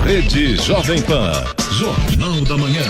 Rede Jovem Pan, Jornal da Manhã.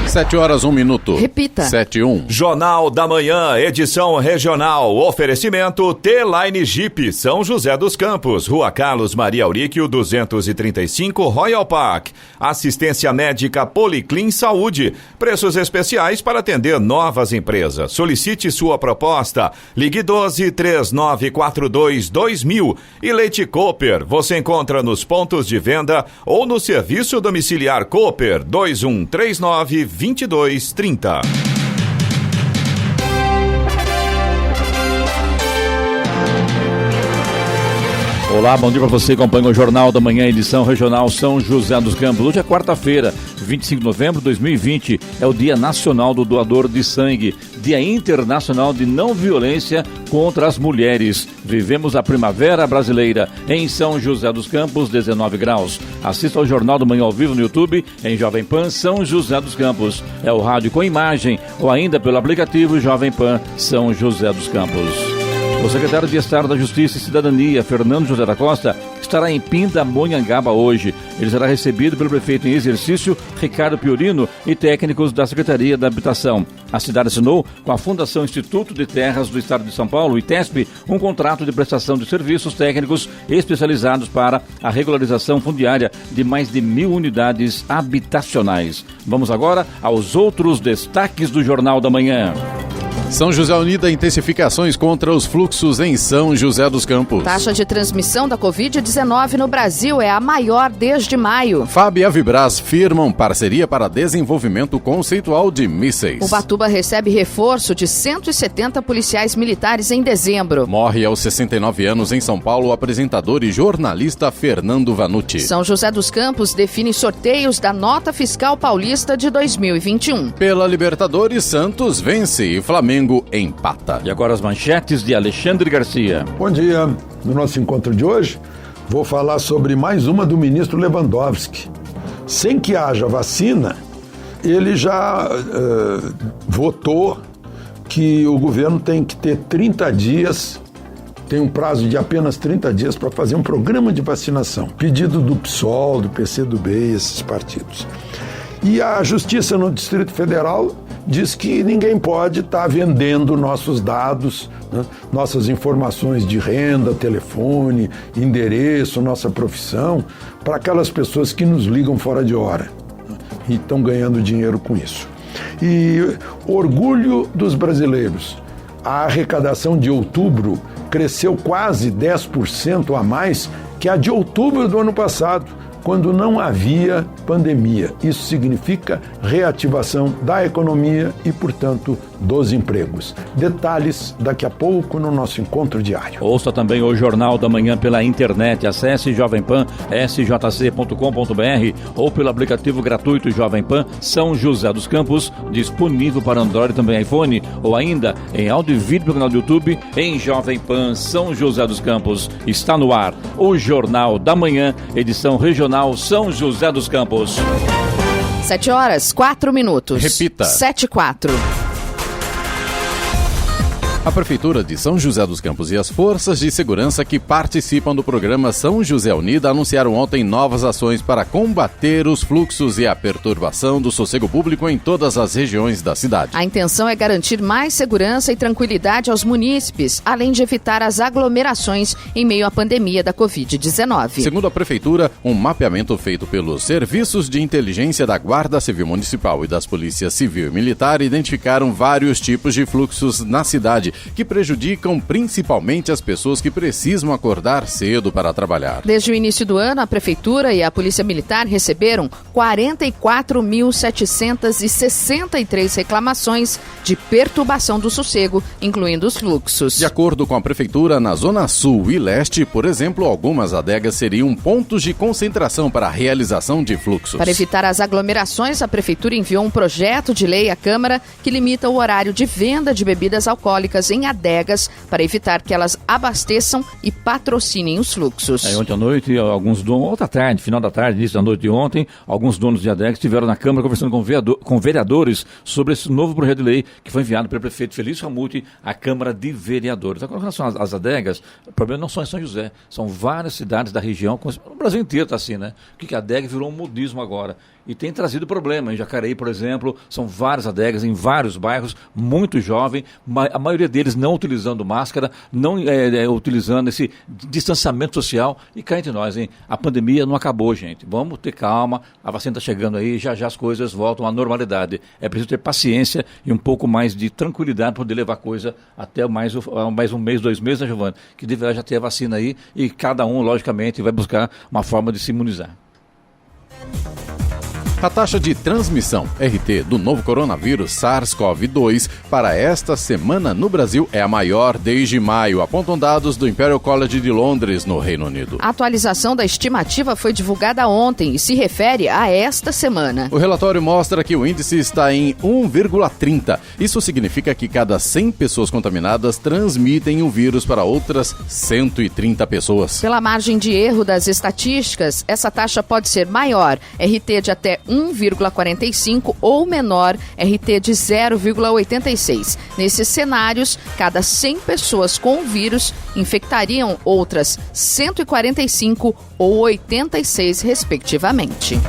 7h01. Repita. 7h01. Jornal da Manhã, edição regional. Oferecimento T-Line Jeep, São José dos Campos, Rua Carlos Maria Auríquio, 235, Royal Park. Assistência médica Policlin Saúde. Preços especiais para atender novas empresas. Solicite sua proposta. Ligue 12-3942-2000. E Leite Cooper, você encontra nos pontos de venda ou no serviço domiciliar Cooper 2139-2230. Olá, bom dia para você, acompanha o Jornal da Manhã, edição regional São José dos Campos. Hoje é quarta-feira, 25 de novembro de 2020, é o Dia Nacional do Doador de Sangue, Dia Internacional de Não Violência contra as Mulheres. Vivemos a Primavera Brasileira em São José dos Campos, 19 graus. Assista ao Jornal da Manhã ao vivo no YouTube, em Jovem Pan São José dos Campos. É o rádio com imagem ou ainda pelo aplicativo Jovem Pan São José dos Campos. O secretário de Estado da Justiça e Cidadania, Fernando José da Costa, estará em Pindamonhangaba hoje. Ele será recebido pelo prefeito em exercício, Ricardo Piorino, e técnicos da Secretaria da Habitação. A cidade assinou com a Fundação Instituto de Terras do Estado de São Paulo, ITESP, um contrato de prestação de serviços técnicos especializados para a regularização fundiária de mais de 1.000 unidades habitacionais. Vamos agora aos outros destaques do Jornal da Manhã. São José Unida intensifica ações contra os fluxos em São José dos Campos. Taxa de transmissão da Covid-19 no Brasil é a maior desde maio. FAB e a Vibras firmam parceria para desenvolvimento conceitual de mísseis. Ubatuba recebe reforço de 170 policiais militares em dezembro. Morre aos 69 anos em São Paulo o apresentador e jornalista Fernando Vanucci. São José dos Campos define sorteios da Nota Fiscal Paulista de 2021. Pela Libertadores, Santos vence e Flamengo empata. E agora as manchetes de Alexandre Garcia. Bom dia. No nosso encontro de hoje, vou falar sobre mais uma do ministro Lewandowski. Sem que haja vacina, ele já votou que o governo tem que ter 30 dias, tem um prazo de apenas 30 dias para fazer um programa de vacinação. Pedido do PSOL, do PCdoB e esses partidos. E a Justiça no Distrito Federal diz que ninguém pode estar vendendo nossos dados, né, nossas informações de renda, telefone, endereço, nossa profissão, para aquelas pessoas que nos ligam fora de hora, né, e estão ganhando dinheiro com isso. E orgulho dos brasileiros, a arrecadação de outubro cresceu quase 10% a mais que a de outubro do ano passado, quando não havia pandemia. Isso significa reativação da economia e, portanto, dos empregos. Detalhes daqui a pouco no nosso encontro diário. Ouça também o Jornal da Manhã pela internet. Acesse jovempansjc.com.br ou pelo aplicativo gratuito Jovem Pan São José dos Campos, disponível para Android e também iPhone, ou ainda em áudio e vídeo pelo canal do YouTube em Jovem Pan São José dos Campos. Está no ar o Jornal da Manhã, edição regional São José dos Campos. 7h04. Repita. 7h04. A Prefeitura de São José dos Campos e as forças de segurança que participam do programa São José Unida anunciaram ontem novas ações para combater os fluxos e a perturbação do sossego público em todas as regiões da cidade. A intenção é garantir mais segurança e tranquilidade aos munícipes, além de evitar as aglomerações em meio à pandemia da Covid-19. Segundo a Prefeitura, um mapeamento feito pelos serviços de inteligência da Guarda Civil Municipal e das Polícias Civil e Militar identificaram vários tipos de fluxos na cidade, que prejudicam principalmente as pessoas que precisam acordar cedo para trabalhar. Desde o início do ano, a Prefeitura e a Polícia Militar receberam 44.763 reclamações de perturbação do sossego, incluindo os fluxos. De acordo com a Prefeitura, na Zona Sul e Leste, por exemplo, algumas adegas seriam pontos de concentração para a realização de fluxos. Para evitar as aglomerações, a Prefeitura enviou um projeto de lei à Câmara que limita o horário de venda de bebidas alcoólicas públicas em adegas para evitar que elas abasteçam e patrocinem os fluxos. Ontem à noite, outra tarde, final da tarde, início da noite de ontem, alguns donos de adegas estiveram na Câmara conversando com vereadores sobre esse novo projeto de lei que foi enviado pelo prefeito Felício Ramute à Câmara de Vereadores. Agora, com relação às adegas, o problema não só em São José, são várias cidades da região, o Brasil inteiro está assim, né? Que a adega virou um modismo agora. E tem trazido problema. Em Jacareí, por exemplo, são várias adegas em vários bairros, muito jovem, a maioria deles não utilizando máscara, não utilizando esse distanciamento social. E cá entre nós, hein? A pandemia não acabou, gente. Vamos ter calma, a vacina está chegando aí, já as coisas voltam à normalidade. É preciso ter paciência e um pouco mais de tranquilidade para poder levar a coisa até mais um mês, 2 meses, né, Giovana? Que deverá já ter a vacina aí e cada um, logicamente, vai buscar uma forma de se imunizar. A taxa de transmissão, RT, do novo coronavírus SARS-CoV-2 para esta semana no Brasil é a maior desde maio, apontam dados do Imperial College de Londres, no Reino Unido. A atualização da estimativa foi divulgada ontem e se refere a esta semana. O relatório mostra que o índice está em 1,30. Isso significa que cada 100 pessoas contaminadas transmitem o vírus para outras 130 pessoas. Pela margem de erro das estatísticas, essa taxa pode ser maior, RT de até 1,45 ou menor, RT de 0,86. Nesses cenários, cada 100 pessoas com o vírus infectariam outras 145 ou 86, respectivamente.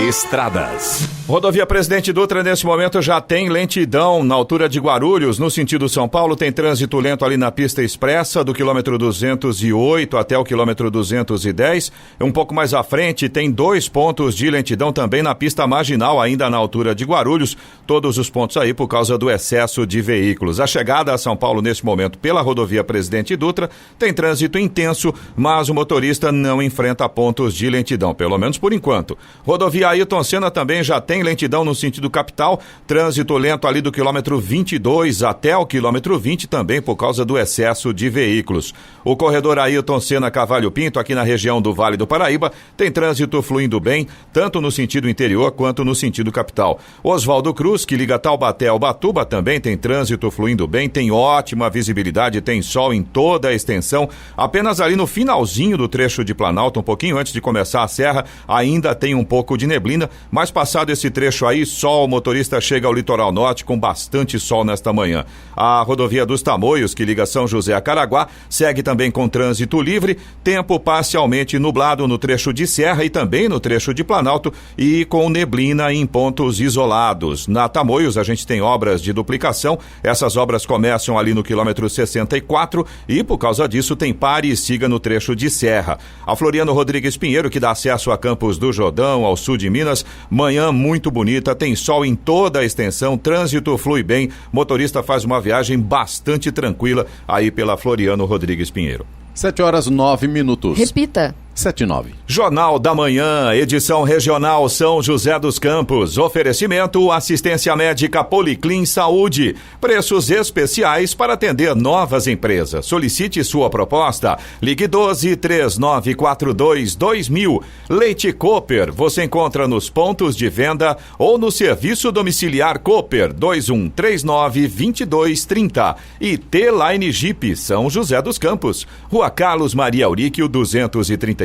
Estradas. Rodovia Presidente Dutra, nesse momento, já tem lentidão na altura de Guarulhos, no sentido São Paulo. Tem trânsito lento ali na pista expressa, do quilômetro 208 até o quilômetro 210. Um pouco mais à frente, tem 2 pontos de lentidão também na pista marginal, ainda na altura de Guarulhos. Todos os pontos aí por causa do excesso de veículos. A chegada a São Paulo, nesse momento, pela rodovia Presidente Dutra, tem trânsito intenso, mas o motorista não enfrenta pontos de lentidão, pelo menos por enquanto. Rodovia Ailton Senna também já tem lentidão no sentido capital, trânsito lento ali do quilômetro 22 até o quilômetro 20 também por causa do excesso de veículos. O corredor Ailton Senna Cavalho Pinto, aqui na região do Vale do Paraíba, tem trânsito fluindo bem, tanto no sentido interior quanto no sentido capital. Oswaldo Cruz, que liga Taubaté ao Ubatuba, também tem trânsito fluindo bem, tem ótima visibilidade, tem sol em toda a extensão, apenas ali no finalzinho do trecho de Planalto, um pouquinho antes de começar a serra, ainda tem um pouco de neblina, mas passado esse trecho aí, sol, o motorista chega ao litoral norte com bastante sol nesta manhã. A rodovia dos Tamoios, que liga São José a Caraguá, segue também com trânsito livre, tempo parcialmente nublado no trecho de serra e também no trecho de Planalto e com neblina em pontos isolados. Na Tamoios a gente tem obras de duplicação, essas obras começam ali no quilômetro 64 e por causa disso tem pare e siga no trecho de serra. A Floriano Rodrigues Pinheiro, que dá acesso a Campos do Jordão, ao sul de Minas, manhã muito bonita, tem sol em toda a extensão, trânsito flui bem, motorista faz uma viagem bastante tranquila aí pela Floriano Rodrigues Pinheiro. 7h09. Repita. 7h09. Jornal da Manhã, edição regional São José dos Campos. Oferecimento assistência médica Policlin Saúde. Preços especiais para atender novas empresas. Solicite sua proposta. Ligue 12-3942-2000. Leite Cooper. Você encontra nos pontos de venda ou no serviço domiciliar Cooper 2139-2230. E T-Line Jeep São José dos Campos. Rua Carlos Maria Auríquio 235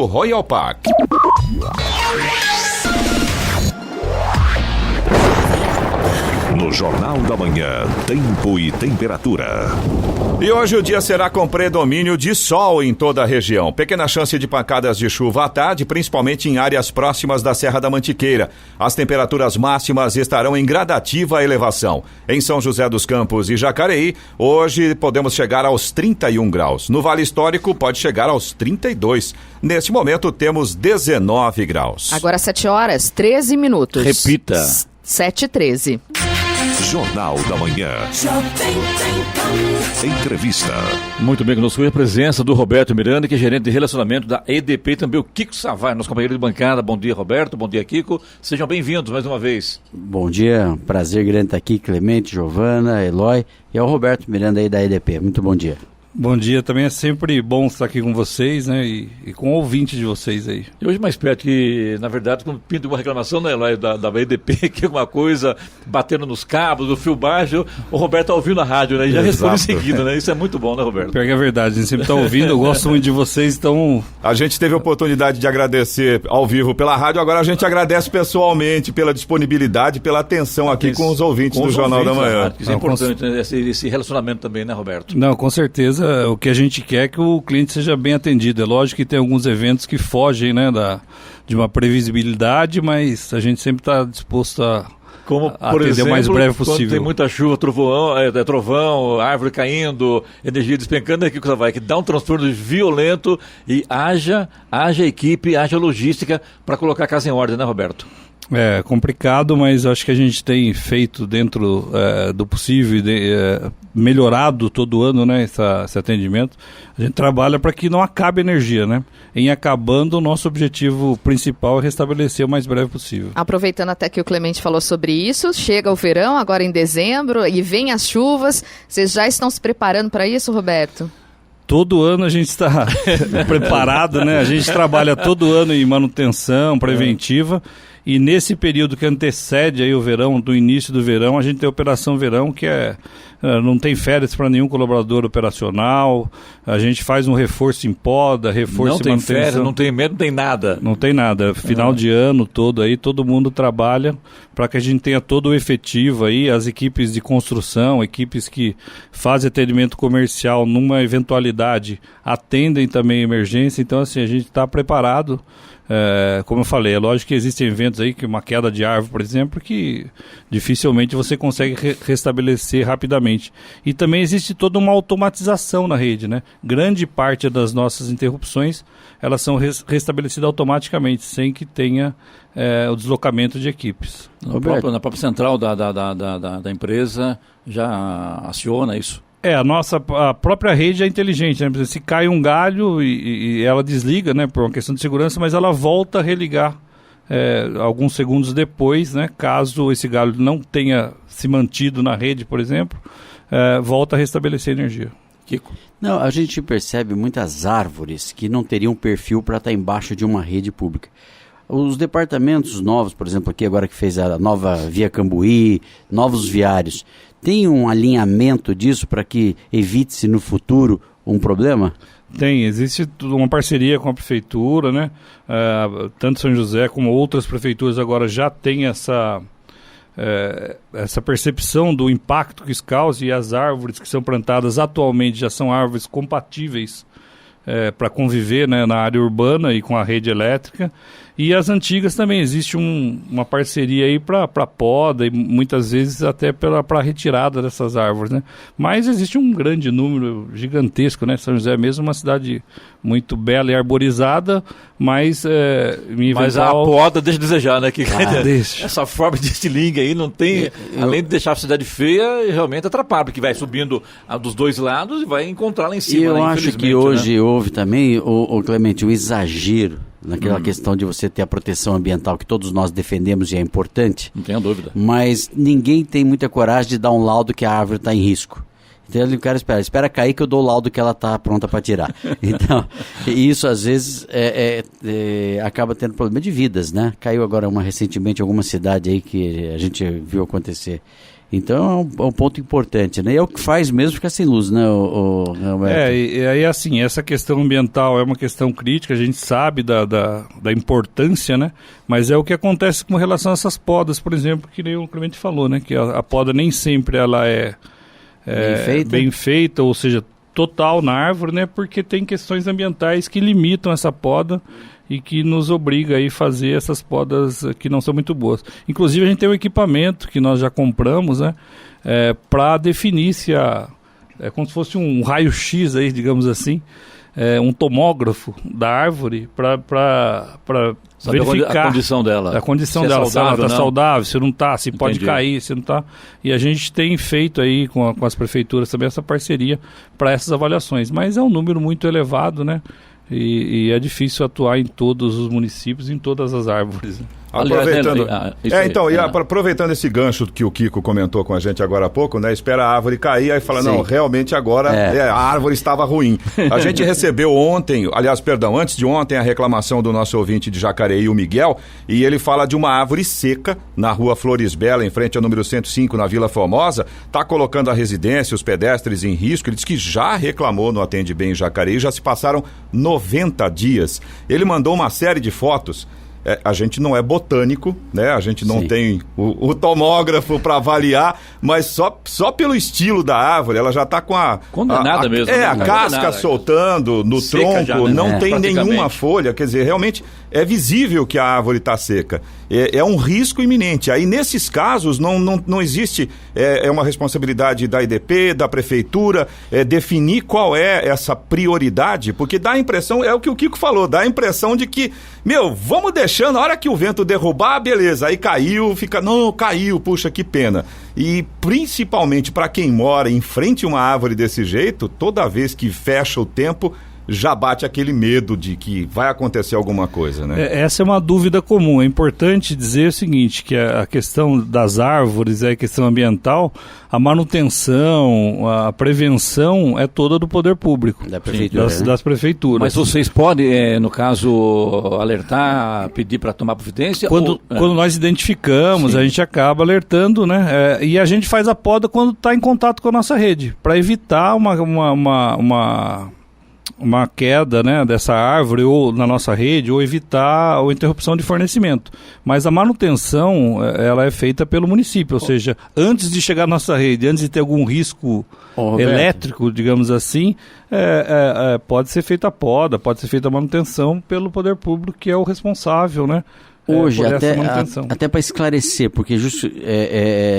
Royal Park. No Jornal da Manhã, tempo e temperatura. E hoje o dia será com predomínio de sol em toda a região. Pequena chance de pancadas de chuva à tarde, principalmente em áreas próximas da Serra da Mantiqueira. As temperaturas máximas estarão em gradativa elevação. Em São José dos Campos e Jacareí, hoje podemos chegar aos 31 graus. No Vale Histórico, pode chegar aos 32. Neste momento, temos 19 graus. Agora 7h13. Repita. 7h13. Jornal da Manhã. Entrevista. Muito bem, conosco a presença do Roberto Miranda, que é gerente de relacionamento da EDP, e também o Kiko Savai, nosso companheiro de bancada. Bom dia, Roberto. Bom dia, Kiko. Sejam bem-vindos mais uma vez. Bom dia, prazer grande estar aqui, Clemente, Giovana, Eloy e ao Roberto Miranda aí da EDP. Muito bom dia. Bom dia, também é sempre bom estar aqui com vocês, né, e com o ouvinte de vocês aí. E hoje mais perto que, na verdade, quando pinta uma reclamação, né, Eloy, da EDP, que é alguma coisa batendo nos cabos, do fio baixo, o Roberto tá ouvindo a rádio, né, e já responde em seguida, né, isso é muito bom, né, Roberto? Pior que é verdade, a gente sempre tá ouvindo, eu gosto muito de vocês, então... A gente teve a oportunidade de agradecer ao vivo pela rádio, agora a gente agradece pessoalmente pela disponibilidade, pela atenção aqui com os ouvintes do Jornal da Manhã. Isso é importante, né, esse relacionamento também, né, Roberto? Não, com certeza, o que a gente quer é que o cliente seja bem atendido. É lógico que tem alguns eventos que fogem, né, de uma previsibilidade, mas a gente sempre está disposto a por atender exemplo, o mais breve quando possível. tem muita chuva, trovão, árvore caindo, energia despencando, aqui que dá um transtorno violento e haja equipe, haja logística para colocar a casa em ordem, né, Roberto? É complicado, mas acho que a gente tem feito dentro do possível, melhorado todo ano, né, esse atendimento. A gente trabalha para que não acabe a energia, né? Em acabando, o nosso objetivo principal é restabelecer o mais breve possível. Aproveitando até que o Clemente falou sobre isso, chega o verão agora em dezembro e vem as chuvas. Vocês já estão se preparando para isso, Roberto? Todo ano a gente está preparado, né? A gente trabalha todo ano em manutenção preventiva. E nesse período que antecede aí o verão, do início do verão, a gente tem a Operação Verão, que não tem férias para nenhum colaborador operacional. A gente faz um reforço em poda, reforço em manutenção. Não tem férias, não tem medo, não tem nada. Não tem nada. Final de ano todo aí, todo mundo trabalha para que a gente tenha todo o efetivo aí, as equipes de construção, equipes que fazem atendimento comercial numa eventualidade, atendem também emergência. Então, assim, a gente está preparado. Como eu falei, é lógico que existem eventos aí, que uma queda de árvore, por exemplo, que dificilmente você consegue restabelecer rapidamente. E também existe toda uma automatização na rede, né? Grande parte das nossas interrupções, elas são restabelecidas automaticamente, sem que tenha o deslocamento de equipes. Na própria central da empresa já aciona isso? A própria rede é inteligente, né? Se cai um galho e ela desliga, né, por uma questão de segurança, mas ela volta a religar alguns segundos depois, né, caso esse galho não tenha se mantido na rede, por exemplo, volta a restabelecer a energia. Kiko? Não, a gente percebe muitas árvores que não teriam perfil para estar embaixo de uma rede pública. Os departamentos novos, por exemplo, aqui agora que fez a nova Via Cambuí, novos viários, tem um alinhamento disso para que evite-se no futuro um problema? Tem, existe uma parceria com a prefeitura, né? Tanto São José como outras prefeituras agora já têm essa percepção do impacto que isso causa, e as árvores que são plantadas atualmente já são árvores compatíveis para conviver, né, na área urbana e com a rede elétrica. E as antigas também, existe uma parceria aí para poda e muitas vezes até para retirada dessas árvores, né? Mas existe um grande número, gigantesco, né? São José é mesmo uma cidade muito bela e arborizada, mas Mas a poda deixa de desejar, né? Deixa. Essa forma de estilingue aí não tem, além de deixar a cidade feia, realmente atrapalha, porque vai subindo dos dois lados e vai encontrar lá em cima. E eu né, acho que hoje houve também, o Clemente, um exagero naquela questão de você ter a proteção ambiental que todos nós defendemos e é importante. Não tenho dúvida. Mas ninguém tem muita coragem de dar um laudo que a árvore está em risco. Então o cara espera cair que eu dou o laudo que ela está pronta para tirar. Então, isso às vezes acaba tendo problema de vidas, né? Caiu agora recentemente alguma cidade aí que a gente viu acontecer. Então é um ponto importante, né? E é o que faz mesmo ficar sem luz, né? E aí assim, essa questão ambiental é uma questão crítica, a gente sabe da importância, né? Mas é o que acontece com relação a essas podas, por exemplo, que nem o Clemente falou, né? Que a poda nem sempre ela é bem feita, ou seja, total na árvore, né? Porque tem questões ambientais que limitam essa poda e que nos obriga a fazer essas podas que não são muito boas. Inclusive a gente tem um equipamento que nós já compramos, né, para definir se é como se fosse um raio-x aí, digamos assim, um tomógrafo da árvore para verificar a condição dela. A condição se dela, é saudável, se ela está saudável, se não está, se pode cair, se não está. E a gente tem feito aí com as prefeituras também essa parceria para essas avaliações. Mas é um número muito elevado, né? E é difícil atuar em todos os municípios, em todas as árvores. Aproveitando, aproveitando esse gancho que o Kiko comentou com a gente agora há pouco, né? Espera a árvore cair, aí fala, não, realmente agora a árvore estava ruim. A gente recebeu antes de ontem, a reclamação do nosso ouvinte de Jacareí, o Miguel, e ele fala de uma árvore seca na rua Flores Bela, em frente ao número 105, na Vila Formosa, tá colocando a residência, os pedestres em risco. Ele diz que já reclamou no Atende Bem em Jacareí, já se passaram 90 dias. Ele mandou uma série de fotos. A gente não é botânico, né? A gente não tem o tomógrafo para avaliar, mas só pelo estilo da árvore, ela já está com condenada mesmo. A casca soltando no seca tronco, já, né? não tem nenhuma folha, quer dizer, realmente é visível que a árvore está seca. É um risco iminente. Aí, nesses casos, não existe uma responsabilidade da EDP, da prefeitura, definir qual é essa prioridade, porque dá a impressão, é o que o Kiko falou, dá a impressão de que, vamos deixando, a hora que o vento derrubar, beleza, aí caiu, caiu, puxa, que pena. E, principalmente para quem mora em frente a uma árvore desse jeito, toda vez que fecha o tempo, já bate aquele medo de que vai acontecer alguma coisa, né? Essa é uma dúvida comum. É importante dizer o seguinte, que a questão das árvores, a questão ambiental, a manutenção, a prevenção é toda do poder público. Da prefeitura, das prefeituras. Mas vocês podem, no caso, alertar, pedir para tomar providência? Quando nós identificamos, a gente acaba alertando, né? E a gente faz a poda quando está em contato com a nossa rede, para evitar uma queda, né, dessa árvore ou na nossa rede, ou evitar a interrupção de fornecimento. Mas a manutenção, ela é feita pelo município, ou seja, antes de chegar na nossa rede, antes de ter algum risco elétrico, digamos assim, pode ser feita a poda, pode ser feita a manutenção pelo poder público, que é o responsável, né? Hoje, até para esclarecer, porque justo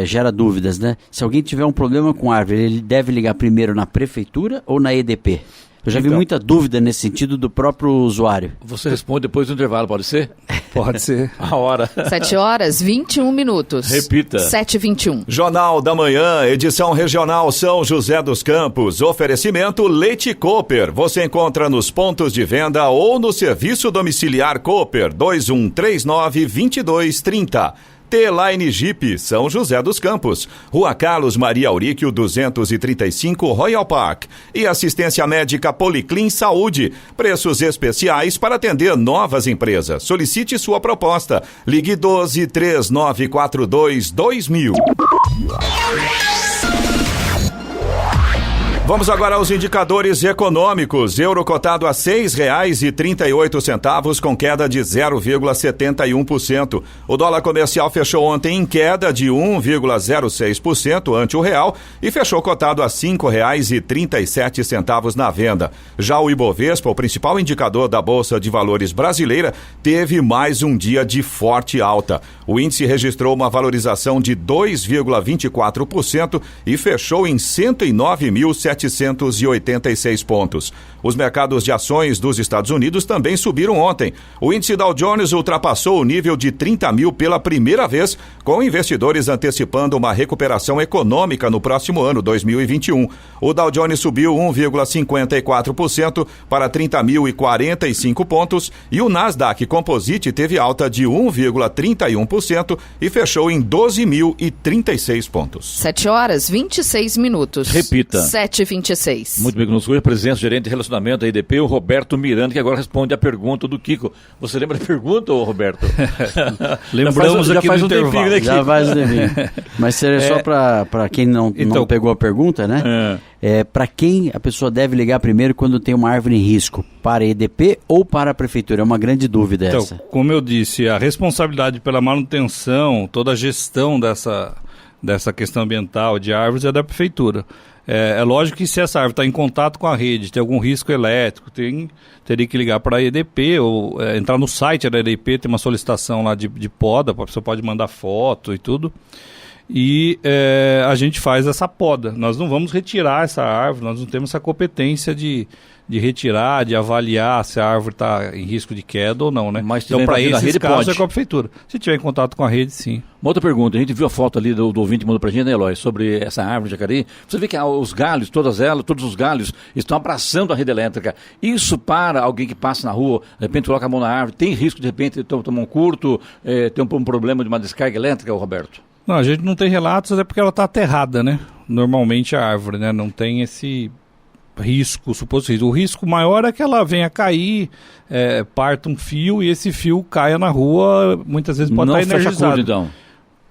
gera dúvidas, né? Se alguém tiver um problema com árvore, ele deve ligar primeiro na prefeitura ou na EDP? Eu já vi muita dúvida nesse sentido do próprio usuário. Você responde depois do intervalo, pode ser? Pode ser. A hora. 7h21. Repita. 7h21. Jornal da Manhã, edição regional São José dos Campos. Oferecimento Leite Cooper. Você encontra nos pontos de venda ou no serviço domiciliar Cooper 2139-2230. T-Line Jeep, São José dos Campos, Rua Carlos Maria Auríquio 235, Royal Park. E assistência médica Policlin Saúde, preços especiais para atender novas empresas. Solicite sua proposta. Ligue 12-3942-2000. Vamos agora aos indicadores econômicos. Euro cotado a R$ 6,38, com queda de 0,71%. O dólar comercial fechou ontem em queda de 1,06% ante o real e fechou cotado a R$ 5,37 na venda. Já o Ibovespa, o principal indicador da Bolsa de Valores brasileira, teve mais um dia de forte alta. O índice registrou uma valorização de 2,24% e fechou em 109.786 pontos. Os mercados de ações dos Estados Unidos também subiram ontem. O índice Dow Jones ultrapassou o nível de 30 mil pela primeira vez, com investidores antecipando uma recuperação econômica no próximo ano, 2021. O Dow Jones subiu 1,54% para 30.045 pontos e o Nasdaq Composite teve alta de 1,31% e fechou em 12.036 pontos. 7h26. Repita. 7h26. Muito bem, conosco hoje a presença do gerente de relacionamento da EDP, o Roberto Miranda, que agora responde a pergunta do Kiko. Você lembra da pergunta, Roberto? Lembramos aqui do intervalo. Tempinho, né, já faz um tempinho. Mas seria só para quem não pegou a pergunta, né? Para quem a pessoa deve ligar primeiro quando tem uma árvore em risco? Para a EDP ou para a prefeitura? É uma grande dúvida essa. Então, como eu disse, a responsabilidade pela manutenção, toda a gestão dessa questão ambiental de árvores é da prefeitura. É lógico que se essa árvore está em contato com a rede, tem algum risco elétrico, teria que ligar para a EDP ou entrar no site da EDP, tem uma solicitação lá de poda, a pessoa pode mandar foto e tudo. e a gente faz essa poda. Nós não vamos retirar essa árvore, nós não temos essa competência de retirar, de avaliar se a árvore está em risco de queda ou não, né? Mas então, para esses casos, pode. é com a prefeitura. Se tiver em contato com a rede, sim. Uma outra pergunta, a gente viu a foto ali do ouvinte que mandou pra gente, né, Eloy, sobre essa árvore de Jacareí. Você vê que os galhos, todos os galhos estão abraçando a rede elétrica. Isso para alguém que passa na rua, de repente coloca a mão na árvore, tem risco de repente tomar um curto, ter um problema de uma descarga elétrica, Roberto? Não, a gente não tem relatos, até porque ela está aterrada, né? Normalmente a árvore, né? Não tem esse risco, suposto risco. O risco maior é que ela venha cair, parta um fio e esse fio caia na rua, muitas vezes pode estar energizado. Não fecha curto,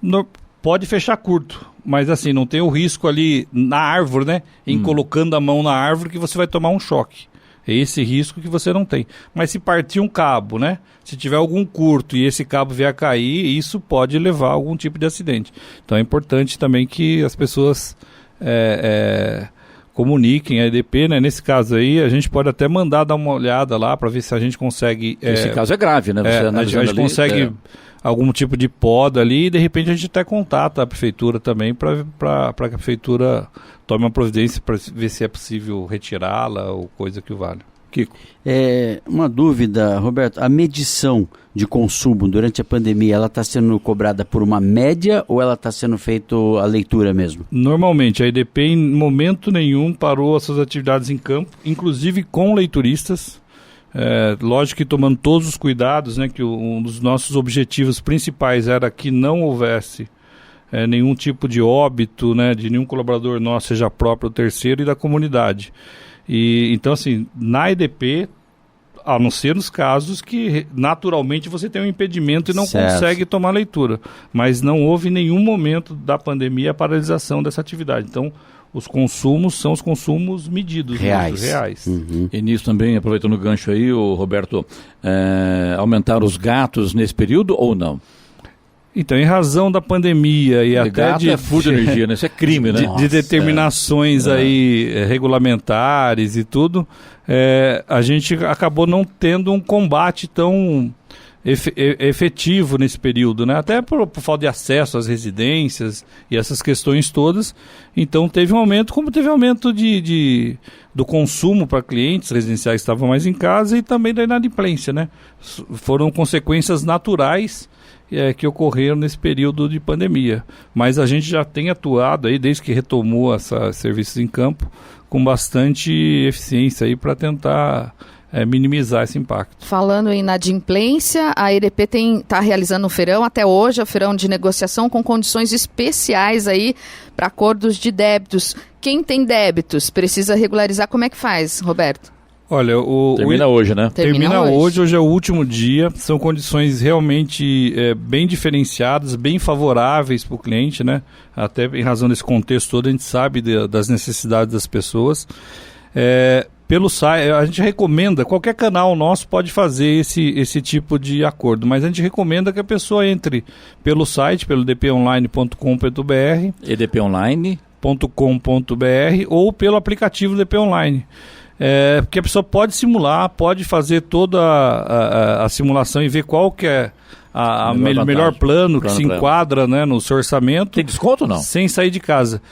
então? Pode fechar curto, mas assim, não tem o risco ali na árvore, né? Em colocando a mão na árvore que você vai tomar um choque. É esse risco que você não tem. Mas se partir um cabo, né? Se tiver algum curto e esse cabo vier a cair, isso pode levar a algum tipo de acidente. Então é importante também que as pessoas comuniquem a EDP, né? Nesse caso aí, a gente pode até mandar dar uma olhada lá para ver se a gente consegue... Esse caso é grave, né? Você a gente consegue algum tipo de poda ali e de repente a gente até contata a prefeitura também para que a prefeitura tome uma providência para ver se é possível retirá-la ou coisa que valha. Kiko. Uma dúvida, Roberto, a medição de consumo durante a pandemia, ela está sendo cobrada por uma média ou ela está sendo feita a leitura mesmo? Normalmente, a EDP em momento nenhum parou as suas atividades em campo, inclusive com leituristas. Lógico que tomando todos os cuidados, né, que um dos nossos objetivos principais era que não houvesse nenhum tipo de óbito, né, de nenhum colaborador nosso, seja próprio ou terceiro, e da comunidade. Então, assim, na EDP, a não ser nos casos que naturalmente você tem um impedimento e não consegue tomar leitura. Mas não houve em nenhum momento da pandemia a paralisação dessa atividade. Então, os consumos são os consumos medidos. Reais. Uhum. E nisso também, aproveitando o gancho aí, Roberto, aumentaram os gatos nesse período ou não? Então, em razão da pandemia e até de furto de energia, né? Isso é crime, né? De determinações aí regulamentares e tudo, a gente acabou não tendo um combate tão efetivo nesse período, né? Até por falta de acesso às residências e essas questões todas. Então teve um aumento, como teve aumento do consumo para clientes residenciais que estavam mais em casa e também da inadimplência, né? Foram consequências naturais que ocorreram nesse período de pandemia. Mas a gente já tem atuado aí, desde que retomou esses serviços em campo, com bastante eficiência aí para tentar minimizar esse impacto. Falando em inadimplência, a EDP está realizando um feirão, até hoje, o feirão de negociação com condições especiais aí para acordos de débitos. Quem tem débitos precisa regularizar, como é que faz, Roberto? Olha, termina hoje, né? Termina hoje é o último dia, são condições realmente bem diferenciadas, bem favoráveis para o cliente, né? Até em razão desse contexto todo, a gente sabe das necessidades das pessoas. Pelo site, a gente recomenda, qualquer canal nosso pode fazer esse tipo de acordo, mas a gente recomenda que a pessoa entre pelo site, pelo edponline.com.br, edponline.com.br ou pelo aplicativo DP Online. Porque a pessoa pode simular, pode fazer toda a simulação e ver qual que é o melhor plano que se enquadra, né, no seu orçamento. Tem desconto ou não? Sem sair de casa.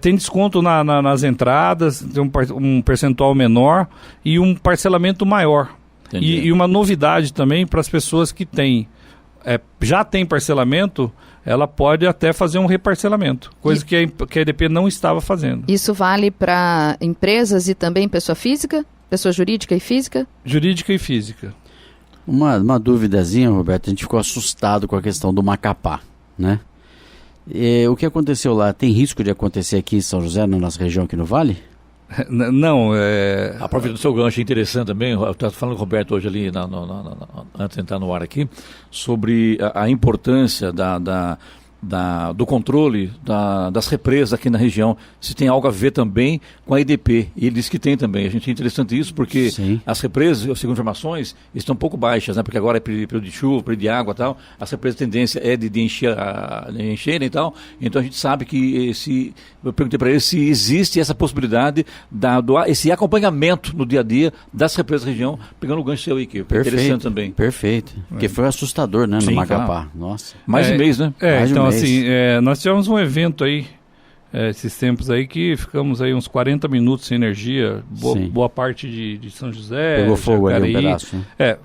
Tem desconto nas entradas, tem um percentual menor e um parcelamento maior. E uma novidade também para as pessoas que já tem parcelamento, ela pode até fazer um reparcelamento, coisa que a EDP não estava fazendo. Isso vale para empresas e também pessoa física? Pessoa jurídica e física? Jurídica e física. Uma duvidazinha, Roberto, a gente ficou assustado com a questão do Macapá, né? O que aconteceu lá, tem risco de acontecer aqui em São José, na nossa região aqui no Vale? Não, Aproveitando o seu gancho, interessante também, eu estava falando com o Roberto hoje ali, antes de entrar no ar aqui, sobre a importância do controle das represas aqui na região, se tem algo a ver também com a EDP, e ele disse que tem também. A gente é interessante isso porque as represas, segundo informações, estão um pouco baixas, né? Porque agora é período de chuva, período de água e tal, as represas, a tendência é de encherem e tal, então a gente sabe que eu perguntei para ele se existe essa possibilidade esse acompanhamento no dia a dia das represas da região, pegando o gancho seu aí, que é interessante também. Perfeito, porque foi assustador, né, no Macapá. Claro. Nossa. Mais de mês, né? Então assim, nós tivemos um evento aí, esses tempos aí, que ficamos aí uns 40 minutos sem energia, boa parte de São José, pegou fogo ali um pedaço. Né?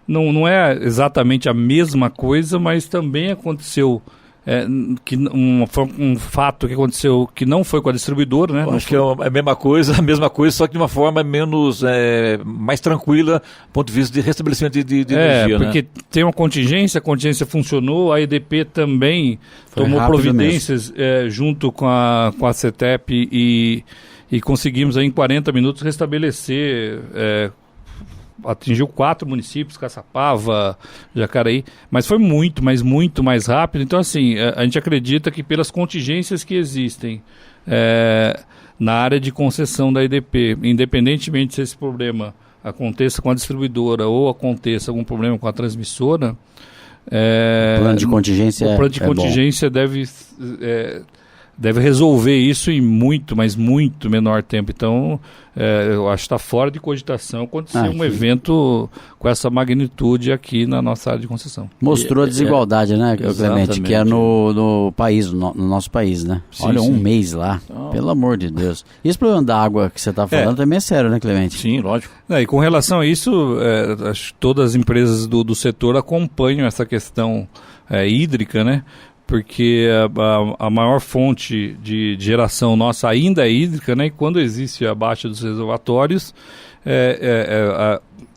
Não é exatamente a mesma coisa, mas também aconteceu foi um fato que aconteceu que não foi com a distribuidora, né? Acho que é a mesma coisa, só que de uma forma menos, mais tranquila, do ponto de vista de restabelecimento de energia, porque tem uma contingência, a contingência funcionou, a EDP também tomou providências junto com a CETEP e conseguimos aí em 40 minutos restabelecer, atingiu 4 municípios, Caçapava, Jacareí, mas foi muito mais rápido. Então, assim, a gente acredita que pelas contingências que existem na área de concessão da EDP, independentemente se esse problema aconteça com a distribuidora ou aconteça algum problema com a transmissora, o plano de contingência deve resolver isso em muito menor tempo. Então, eu acho que está fora de cogitação acontecer um evento com essa magnitude aqui na nossa área de concessão. Mostrou a desigualdade, né, Clemente, que é no país, no nosso país, né? Sim, Olha, um mês lá, pelo amor de Deus. E esse problema da água que você está falando também é sério, né, Clemente? Sim, lógico. E com relação a isso, acho que todas as empresas do setor acompanham essa questão hídrica, né? Porque a maior fonte de geração nossa ainda é hídrica, né? E quando existe a baixa dos reservatórios,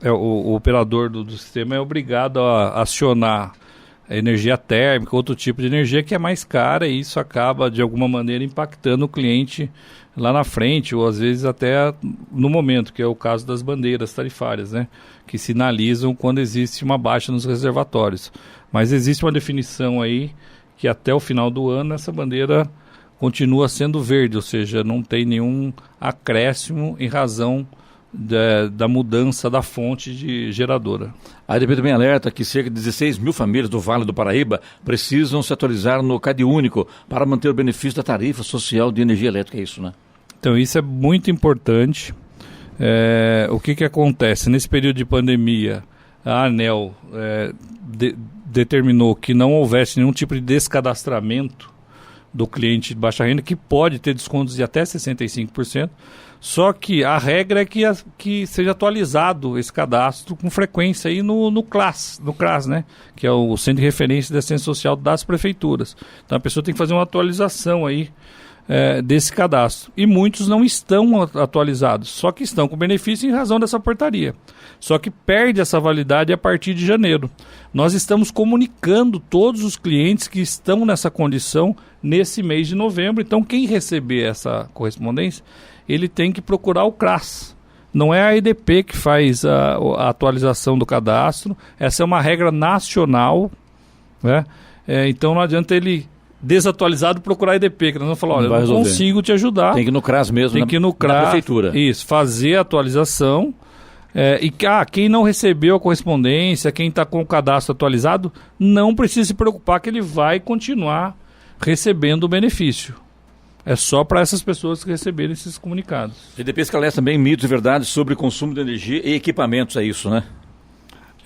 o operador do sistema é obrigado a acionar a energia térmica, outro tipo de energia que é mais cara, e isso acaba, de alguma maneira, impactando o cliente lá na frente, ou às vezes até no momento, que é o caso das bandeiras tarifárias, né? Que sinalizam quando existe uma baixa nos reservatórios. Mas existe uma definição aí que até o final do ano essa bandeira continua sendo verde, ou seja, não tem nenhum acréscimo em razão da mudança da fonte de geradora. A EDP também alerta que cerca de 16 mil famílias do Vale do Paraíba precisam se atualizar no CadÚnico para manter o benefício da tarifa social de energia elétrica, é isso, né? Então isso é muito importante. O que acontece? Nesse período de pandemia, a ANEEL determinou que não houvesse nenhum tipo de descadastramento do cliente de baixa renda, que pode ter descontos de até 65%, só que a regra é que seja atualizado esse cadastro com frequência aí no CRAS, né? Que é o Centro de Referência de Assistência Social das prefeituras. Então a pessoa tem que fazer uma atualização aí desse cadastro. E muitos não estão atualizados, só que estão com benefício em razão dessa portaria. Só que perde essa validade a partir de janeiro. Nós estamos comunicando todos os clientes que estão nessa condição nesse mês de novembro. Então, quem receber essa correspondência, ele tem que procurar o CRAS. Não é a EDP que faz a atualização do cadastro. Essa é uma regra nacional, né? Então, não adianta ele desatualizado procurar a EDP, que nós vamos falar, olha, eu não consigo te ajudar. Tem que ir no CRAS mesmo, tem que ir no CRAS, na prefeitura. Isso, fazer a atualização. Quem não recebeu a correspondência, quem está com o cadastro atualizado, não precisa se preocupar que ele vai continuar recebendo o benefício. É só para essas pessoas que receberem esses comunicados. A EDP esclarece também mitos e verdades sobre consumo de energia e equipamentos, é isso, né?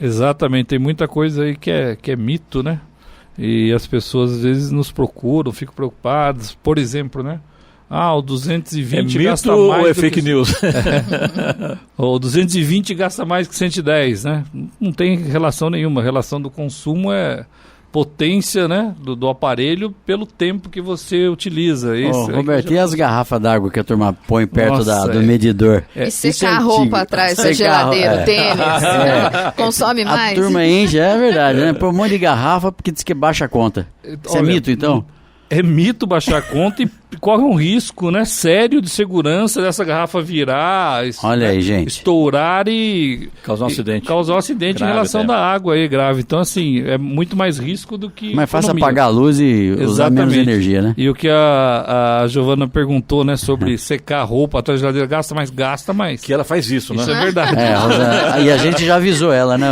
Exatamente, tem muita coisa aí que é mito, né? E as pessoas às vezes nos procuram, ficam preocupadas. Por exemplo, né? O 220 gasta mais. Ou é fake news? O 220 gasta mais que 110, né? Não tem relação nenhuma. A relação do consumo é potência, né, do aparelho pelo tempo que você utiliza. Roberto, e as garrafas d'água que a turma põe perto do medidor? E secar a roupa atrás da geladeira, tênis, consome mais. A turma enche, é verdade, né? Põe um monte de garrafa porque diz que baixa a conta. Isso é mito, então? É mito baixar a conta e corre um risco, né, sério de segurança dessa garrafa virar, olha aí, gente, estourar e causar um acidente grave, em relação da água aí, grave. Então, assim, é muito mais risco do que mais fácil apagar a luz e usar menos energia, né? E o que a Giovana perguntou, né, sobre secar a roupa atrás da geladeira, gasta mais. Que ela faz isso, né? Isso é verdade. E a gente já avisou ela, né,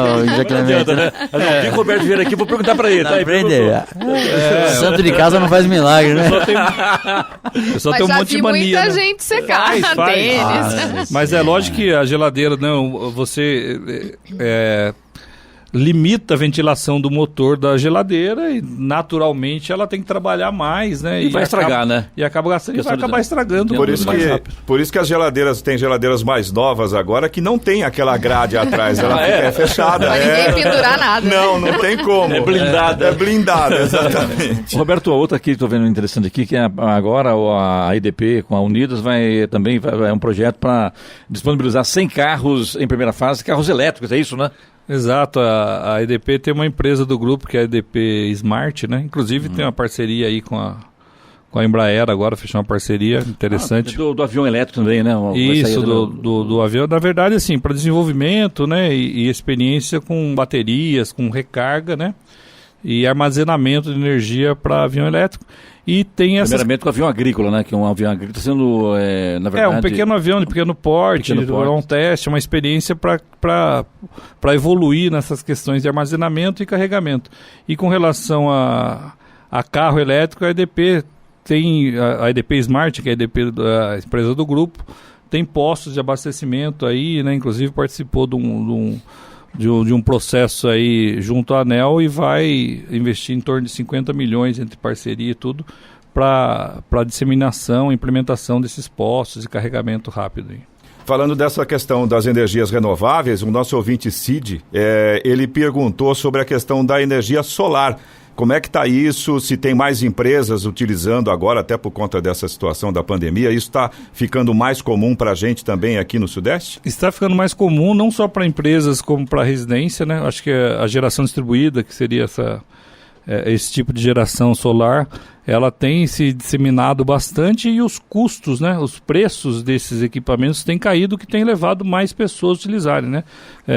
Clemente? Né? O Roberto vir aqui, vou perguntar pra ele. Tá, santo de casa não faz milagre, né? Só tem um monte de mania. Muita gente secar tênis. Mas é lógico que a geladeira, não, você limita a ventilação do motor da geladeira e naturalmente ela tem que trabalhar mais, né? E vai estragar, né? E acaba gastando, e vai acabar estragando mais rápido. Por isso que as geladeiras, tem geladeiras mais novas agora que não tem aquela grade atrás, ela fica fechada. Não vai ninguém pendurar nada. Não tem como. É blindada. É blindada, exatamente. Roberto, a outra que estou vendo interessante aqui, que é agora a IDP com a Unidas é um projeto para disponibilizar 100 carros em primeira fase, carros elétricos, é isso, né? Exato, a EDP tem uma empresa do grupo que é a EDP Smart, né? Inclusive tem uma parceria aí com a Embraer agora, fechou uma parceria interessante. Do avião elétrico também, né? Isso, do avião. Na verdade, assim, para desenvolvimento, né? E experiência com baterias, com recarga, né? E armazenamento de energia para avião elétrico. E tem essa. Primeiramente com o avião agrícola, né? Que um avião agrícola está sendo, na verdade... um pequeno avião de pequeno porte, é um teste, uma experiência para evoluir nessas questões de armazenamento e carregamento. E com relação a carro elétrico, a EDP tem, a EDP Smart, que é a empresa do grupo, tem postos de abastecimento aí, né? Inclusive participou de um processo aí junto à ANEEL e vai investir em torno de 50 milhões entre parceria e tudo para disseminação e implementação desses postos de carregamento rápido. Falando dessa questão das energias renováveis, o nosso ouvinte Cid, ele perguntou sobre a questão da energia solar. Como é que está isso? Se tem mais empresas utilizando agora, até por conta dessa situação da pandemia, isso está ficando mais comum para a gente também aqui no Sudeste? Está ficando mais comum, não só para empresas como para residência, né? Acho que a geração distribuída, que seria esse tipo de geração solar, ela tem se disseminado bastante e os custos, né, os preços desses equipamentos têm caído, que tem levado mais pessoas a utilizarem, né?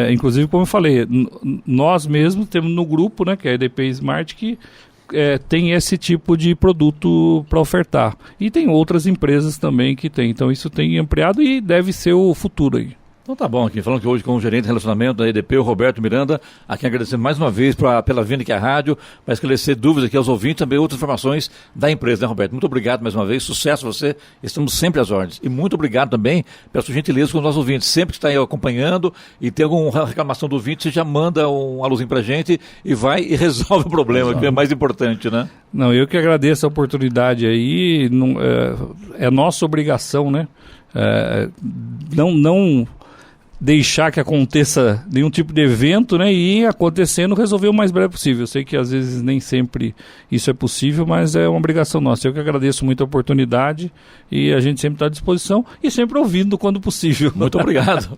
Inclusive, como eu falei, nós mesmos temos no grupo, né, que é a EDP Smart, que tem esse tipo de produto para ofertar. E tem outras empresas também que tem. Então isso tem ampliado e deve ser o futuro aí. Então tá bom, aqui falando aqui hoje com o gerente de relacionamento da EDP, o Roberto Miranda, aqui agradecendo mais uma vez pela vinda aqui à rádio, para esclarecer dúvidas aqui aos ouvintes, também outras informações da empresa, né, Roberto? Muito obrigado mais uma vez, sucesso a você, estamos sempre às ordens. E muito obrigado também pela sua gentileza com os nossos ouvintes, sempre que está aí acompanhando e tem alguma reclamação do ouvinte, você já manda um alôzinho pra gente e vai e resolve o problema, que é mais importante, né? Não, eu que agradeço a oportunidade aí, é nossa obrigação, né? Não deixar que aconteça nenhum tipo de evento, né, e acontecendo, resolver o mais breve possível. Eu sei que às vezes nem sempre isso é possível, mas é uma obrigação nossa. Eu que agradeço muito a oportunidade e a gente sempre está à disposição e sempre ouvindo quando possível. Muito obrigado.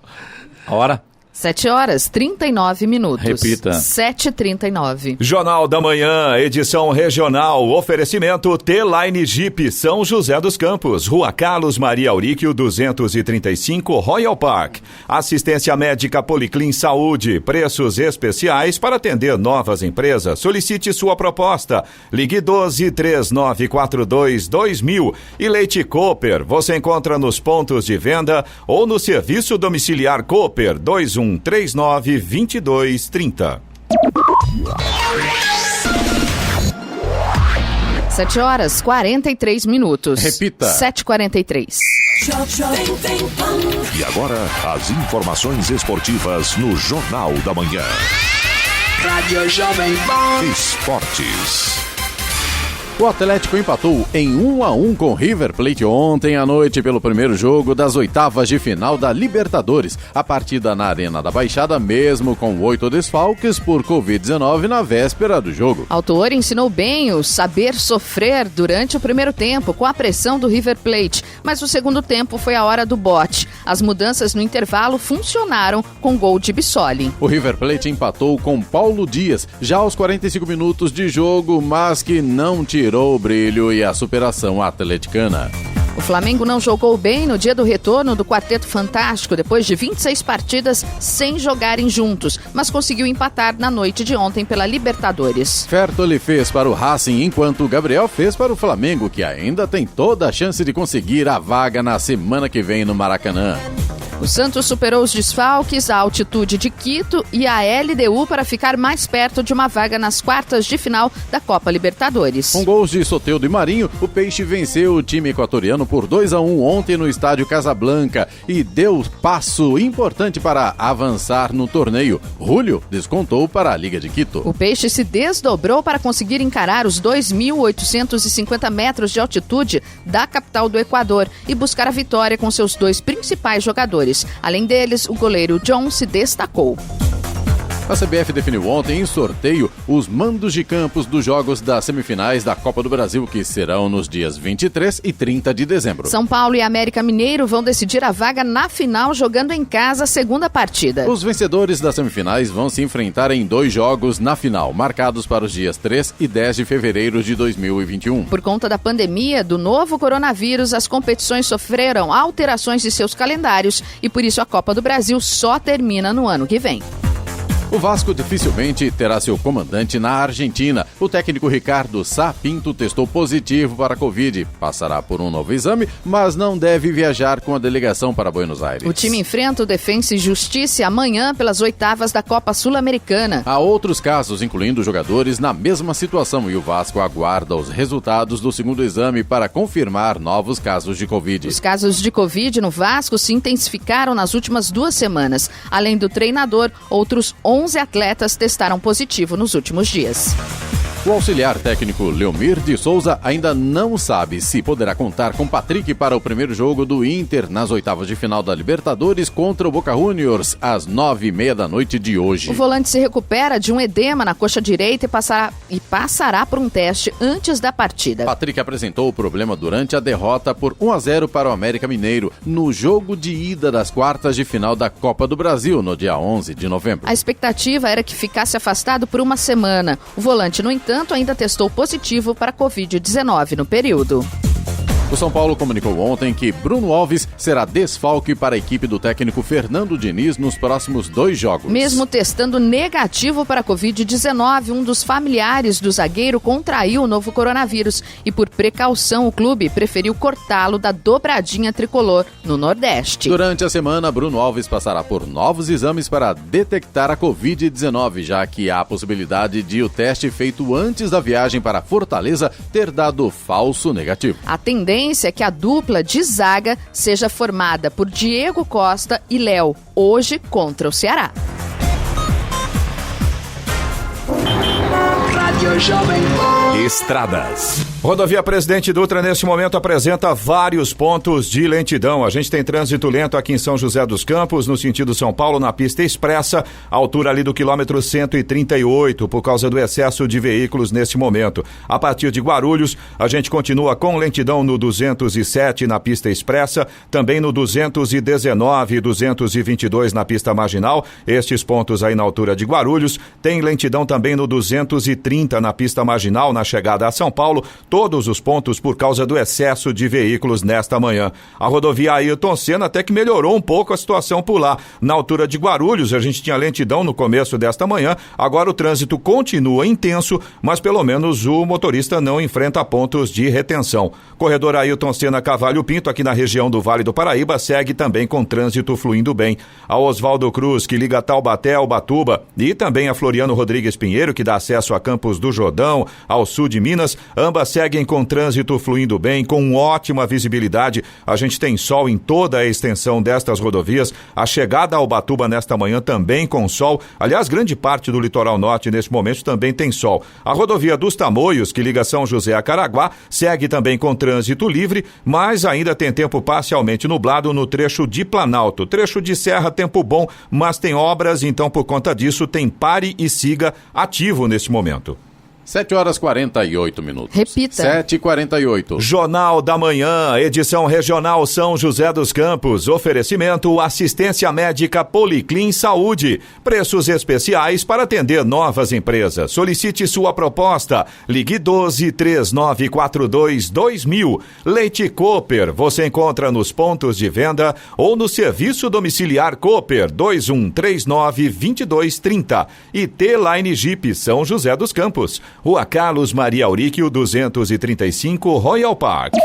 A hora? 7h39. Repita. 7h39. Jornal da Manhã, edição regional, oferecimento T-Line Jeep, São José dos Campos, Rua Carlos Maria Auríquio, 235, Royal Park. Assistência médica Policlin Saúde, preços especiais para atender novas empresas. Solicite sua proposta. Ligue 12-3942-2000. E Leite Cooper, você encontra nos pontos de venda ou no serviço domiciliar Cooper 2139-2230. 7h43. Repita. 7h43. E agora, as informações esportivas no Jornal da Manhã. Rádio Jovem Pan. Esportes. O Atlético empatou em 1-1 com o River Plate ontem à noite pelo primeiro jogo das oitavas de final da Libertadores. A partida na Arena da Baixada, mesmo com 8 desfalques por Covid-19 na véspera do jogo. O autor ensinou bem o saber sofrer durante o primeiro tempo com a pressão do River Plate, mas o segundo tempo foi a hora do bote. As mudanças no intervalo funcionaram com gol de Bissoli. O River Plate empatou com Paulo Dias já aos 45 minutos de jogo, mas que não tirou o brilho e a superação atleticana. O Flamengo não jogou bem no dia do retorno do Quarteto Fantástico, depois de 26 partidas sem jogarem juntos, mas conseguiu empatar na noite de ontem pela Libertadores. Fertoli fez para o Racing, enquanto Gabriel fez para o Flamengo, que ainda tem toda a chance de conseguir a vaga na semana que vem no Maracanã. O Santos superou os desfalques, a altitude de Quito e a LDU para ficar mais perto de uma vaga nas quartas de final da Copa Libertadores. Com gols de Soteldo e Marinho, o Peixe venceu o time equatoriano por 2-1 ontem no estádio Casablanca e deu passo importante para avançar no torneio. Julio descontou para a Liga de Quito. O Peixe se desdobrou para conseguir encarar os 2.850 metros de altitude da capital do Equador e buscar a vitória com seus dois principais jogadores. Além deles, o goleiro John se destacou. A CBF definiu ontem em sorteio os mandos de campos dos jogos das semifinais da Copa do Brasil, que serão nos dias 23 e 30 de dezembro. São Paulo e América Mineiro vão decidir a vaga na final jogando em casa a segunda partida. Os vencedores das semifinais vão se enfrentar em 2 jogos na final, marcados para os dias 3 e 10 de fevereiro de 2021. Por conta da pandemia do novo coronavírus, as competições sofreram alterações de seus calendários e por isso a Copa do Brasil só termina no ano que vem. O Vasco dificilmente terá seu comandante na Argentina. O técnico Ricardo Sá Pinto testou positivo para a Covid. Passará por um novo exame, mas não deve viajar com a delegação para Buenos Aires. O time enfrenta o Defensa e Justiça amanhã pelas oitavas da Copa Sul-Americana. Há outros casos, incluindo jogadores na mesma situação, e o Vasco aguarda os resultados do segundo exame para confirmar novos casos de Covid. Os casos de Covid no Vasco se intensificaram nas últimas 2 semanas. Além do treinador, outros 11 atletas testaram positivo nos últimos dias. O auxiliar técnico Leomir de Souza ainda não sabe se poderá contar com Patrick para o primeiro jogo do Inter nas oitavas de final da Libertadores contra o Boca Juniors às 9h30 da noite de hoje. O volante se recupera de um edema na coxa direita e passará por um teste antes da partida. Patrick apresentou o problema durante a derrota por 1-0 para o América Mineiro no jogo de ida das quartas de final da Copa do Brasil no dia 11 de novembro. A expectativa era que ficasse afastado por uma semana. O volante, no entanto, ainda testou positivo para a Covid-19 no período. O São Paulo comunicou ontem que Bruno Alves será desfalque para a equipe do técnico Fernando Diniz nos próximos 2 jogos. Mesmo testando negativo para a Covid-19, um dos familiares do zagueiro contraiu o novo coronavírus e, por precaução, o clube preferiu cortá-lo da dobradinha tricolor no Nordeste. Durante a semana, Bruno Alves passará por novos exames para detectar a Covid-19, já que há a possibilidade de o teste feito antes da viagem para Fortaleza ter dado falso negativo. A tendência é que a dupla de zaga seja formada por Diego Costa e Léo, hoje contra o Ceará. Rádio Jovem Pan. Estradas. Rodovia Presidente Dutra, neste momento, apresenta vários pontos de lentidão. A gente tem trânsito lento aqui em São José dos Campos, no sentido São Paulo, na pista expressa, altura ali do quilômetro 138, por causa do excesso de veículos neste momento. A partir de Guarulhos, a gente continua com lentidão no 207 na pista expressa, também no 219 e 222 na pista marginal. Estes pontos aí na altura de Guarulhos. Tem lentidão também no 230 na pista marginal, na chegada a São Paulo. Todos os pontos por causa do excesso de veículos nesta manhã. A rodovia Ayrton Senna até que melhorou um pouco a situação por lá. Na altura de Guarulhos, a gente tinha lentidão no começo desta manhã, agora o trânsito continua intenso, mas pelo menos o motorista não enfrenta pontos de retenção. Corredor Ayrton Senna Cavalho Pinto, aqui na região do Vale do Paraíba, segue também com trânsito fluindo bem. A Oswaldo Cruz, que liga Taubaté ao Ubatuba, e também a Floriano Rodrigues Pinheiro, que dá acesso a Campos do Jordão, ao sul de Minas, ambas seguem com trânsito fluindo bem, com ótima visibilidade. A gente tem sol em toda a extensão destas rodovias. A chegada ao Ubatuba nesta manhã também com sol. Aliás, grande parte do litoral norte nesse momento também tem sol. A rodovia dos Tamoios, que liga São José a Caraguá, segue também com trânsito livre, mas ainda tem tempo parcialmente nublado no trecho de Planalto. Trecho de Serra, tempo bom, mas tem obras, então por conta disso tem pare e siga ativo nesse momento. 7h48. Repita. 7h48. Jornal da Manhã, edição regional São José dos Campos. Oferecimento assistência médica Policlin Saúde. Preços especiais para atender novas empresas. Solicite sua proposta. Ligue 12-3942-2000. Leite Cooper. Você encontra nos pontos de venda ou no serviço domiciliar Cooper 2139-2230. E T-Line Jeep São José dos Campos. Rua Carlos Maria Auríquio, 235, Royal Park.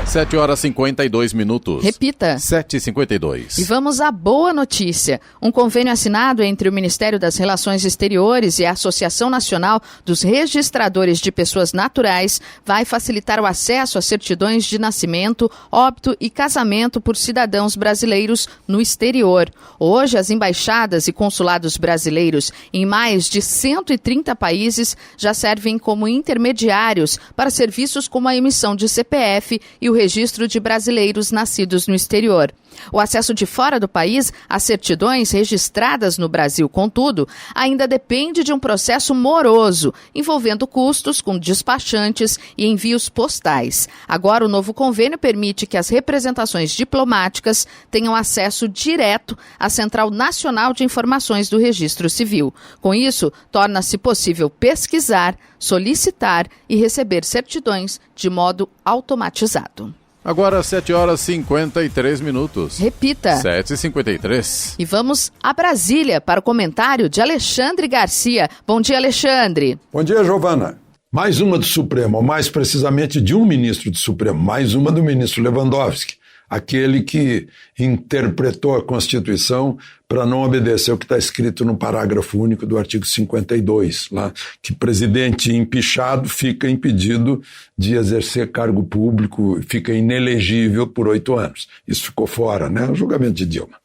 7h52. Repita. 7h52. E vamos à boa notícia. Um convênio assinado entre o Ministério das Relações Exteriores e a Associação Nacional dos Registradores de Pessoas Naturais vai facilitar o acesso a certidões de nascimento, óbito e casamento por cidadãos brasileiros no exterior. Hoje, as embaixadas e consulados brasileiros em mais de 130 países já servem como intermediários para serviços como a emissão de CPF e o registro de brasileiros nascidos no exterior. O acesso de fora do país às certidões registradas no Brasil, contudo, ainda depende de um processo moroso, envolvendo custos com despachantes e envios postais. Agora, o novo convênio permite que as representações diplomáticas tenham acesso direto à Central Nacional de Informações do Registro Civil. Com isso, torna-se possível pesquisar, solicitar e receber certidões de modo automatizado. Agora 7h53. Repita. 7h53. E vamos a Brasília para o comentário de Alexandre Garcia. Bom dia, Alexandre. Bom dia, Giovana. Mais uma do Supremo, ou mais precisamente de um ministro do Supremo, mais uma do ministro Lewandowski, aquele que interpretou a Constituição para não obedecer o que está escrito no parágrafo único do artigo 52, lá, que presidente empichado fica impedido de exercer cargo público, fica inelegível por 8 anos. Isso ficou fora, né? O julgamento de Dilma.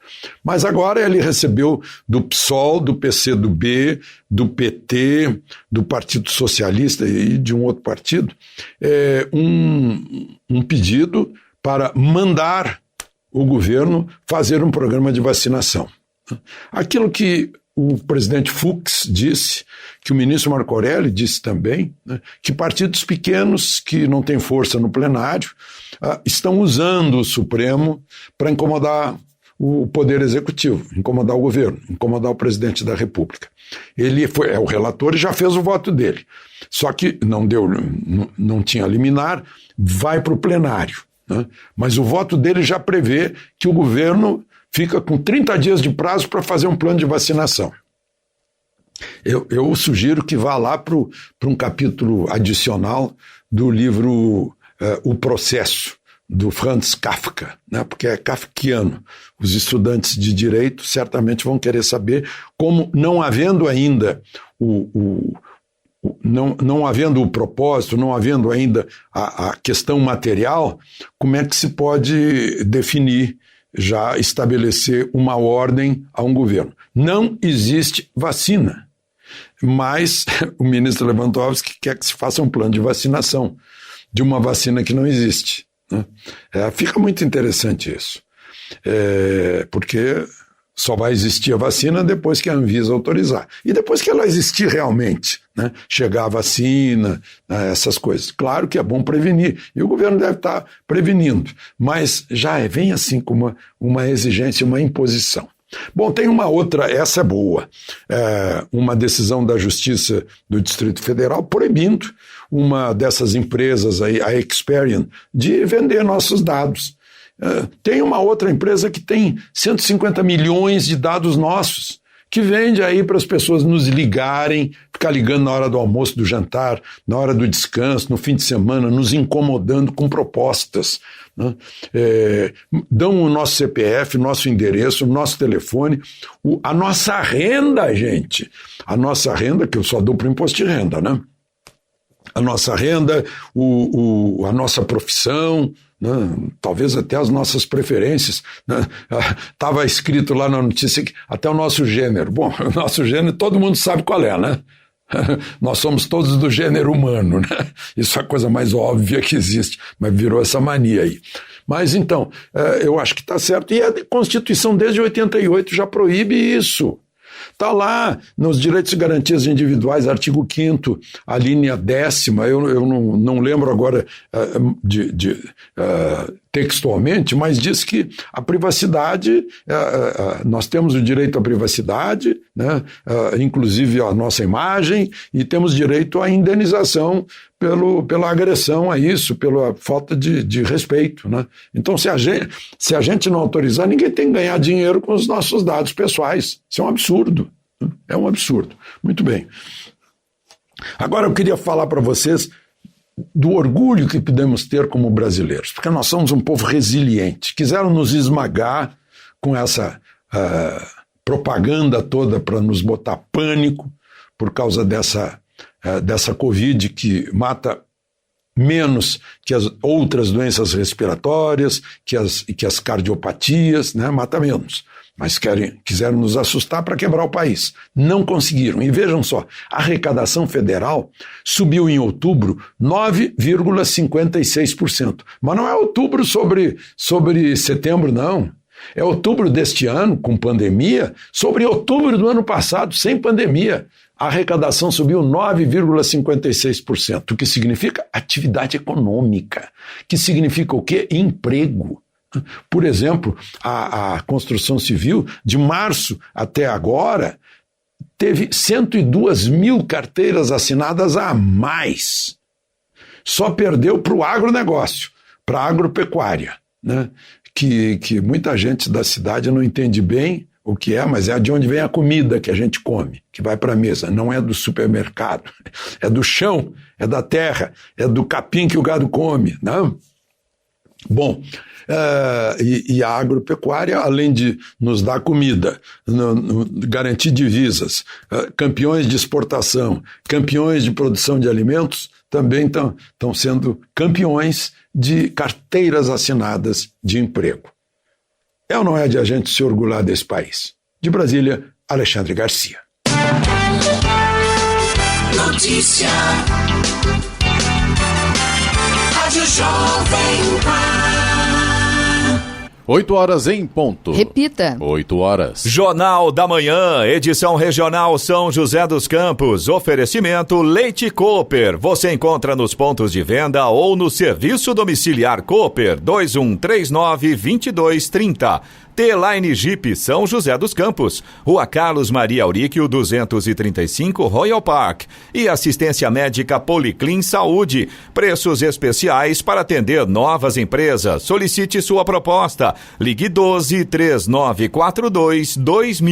Mas agora ele recebeu do PSOL, do PCdoB, do PT, do Partido Socialista e de um outro partido, um pedido para mandar o governo fazer um programa de vacinação. Aquilo que o presidente Fux disse, que o ministro Marco Aurélio disse também, né, que partidos pequenos que não têm força no plenário estão usando o Supremo para incomodar o Poder Executivo, incomodar o governo, incomodar o presidente da República. Ele é o relator e já fez o voto dele. Só que não tinha liminar, vai para o plenário. Né? Mas o voto dele já prevê que o governo fica com 30 dias de prazo para fazer um plano de vacinação. Eu sugiro que vá lá para um capítulo adicional do livro O Processo, do Franz Kafka, né? Porque é kafkiano. Os estudantes de direito certamente vão querer saber como, não havendo ainda não havendo o propósito, não havendo ainda a questão material, como é que se pode definir, já estabelecer uma ordem a um governo. Não existe vacina, mas o ministro Lewandowski quer que se faça um plano de vacinação de uma vacina que não existe. Né? Fica muito interessante isso, porque só vai existir a vacina depois que a Anvisa autorizar. E depois que ela existir realmente, né? Chegar a vacina, essas coisas. Claro que é bom prevenir, e o governo deve estar prevenindo, mas já vem assim com uma exigência, uma imposição. Bom, tem uma outra, essa é boa, uma decisão da Justiça do Distrito Federal proibindo uma dessas empresas, aí, a Experian, de vender nossos dados. Tem uma outra empresa que tem 150 milhões de dados nossos, que vende aí para as pessoas nos ligarem, ficar ligando na hora do almoço, do jantar, na hora do descanso, no fim de semana, nos incomodando com propostas. Né? Dão o nosso CPF, nosso endereço, o nosso telefone, a nossa renda, gente. A nossa renda, que eu só dou para o imposto de renda, né? A nossa renda, a nossa profissão, né? Talvez até as nossas preferências. Estava escrito lá na notícia que até o nosso gênero. Bom, o nosso gênero todo mundo sabe qual é, né? Nós somos todos do gênero humano, né? Isso é a coisa mais óbvia que existe, mas virou essa mania aí. Mas então, eu acho que está certo. E a Constituição desde 88 já proíbe isso. Está lá nos direitos e garantias individuais, artigo 5º, a linha 10ª, eu não lembro agora textualmente, mas diz que a privacidade, nós temos o direito à privacidade, né, inclusive a nossa imagem, e temos direito à indenização pela agressão a isso, pela falta de respeito. Né? Então, se a gente não autorizar, ninguém tem que ganhar dinheiro com os nossos dados pessoais. Isso é um absurdo. É um absurdo. Muito bem. Agora eu queria falar para vocês do orgulho que podemos ter como brasileiros, porque nós somos um povo resiliente. Quiseram nos esmagar com essa propaganda toda para nos botar pânico por causa dessa Covid que mata menos que as outras doenças respiratórias, que as cardiopatias, né? Mata menos. Mas quiseram nos assustar para quebrar o país. Não conseguiram. E vejam só, a arrecadação federal subiu em outubro 9,56%. Mas não é outubro sobre setembro, não. É outubro deste ano, com pandemia, sobre outubro do ano passado, sem pandemia. A arrecadação subiu 9,56%, o que significa atividade econômica, que significa o quê? Emprego. Por exemplo, a construção civil, de março até agora, teve 102 mil carteiras assinadas a mais. Só perdeu para o agronegócio, para a agropecuária, né? Que muita gente da cidade não entende bem o que é, mas é de onde vem a comida que a gente come, que vai para a mesa. Não é do supermercado, é do chão, é da terra, é do capim que o gado come, não? Bom, e a agropecuária, além de nos dar comida, garantir divisas, campeões de exportação, campeões de produção de alimentos, também estão sendo campeões de carteiras assinadas de emprego. É ou não é de a gente se orgulhar desse país? De Brasília, Alexandre Garcia. Notícia. Rádio Jovem Pan. 8 horas em ponto. Repita. 8 horas. Jornal da Manhã, edição regional São José dos Campos. Oferecimento Leite Cooper. Você encontra nos pontos de venda ou no serviço domiciliar Cooper 2139-2230. T-Line Jeep São José dos Campos, Rua Carlos Maria Auríquio 235 Royal Park e assistência médica Policlin Saúde. Preços especiais para atender novas empresas. Solicite sua proposta. Ligue 12 3942 2000.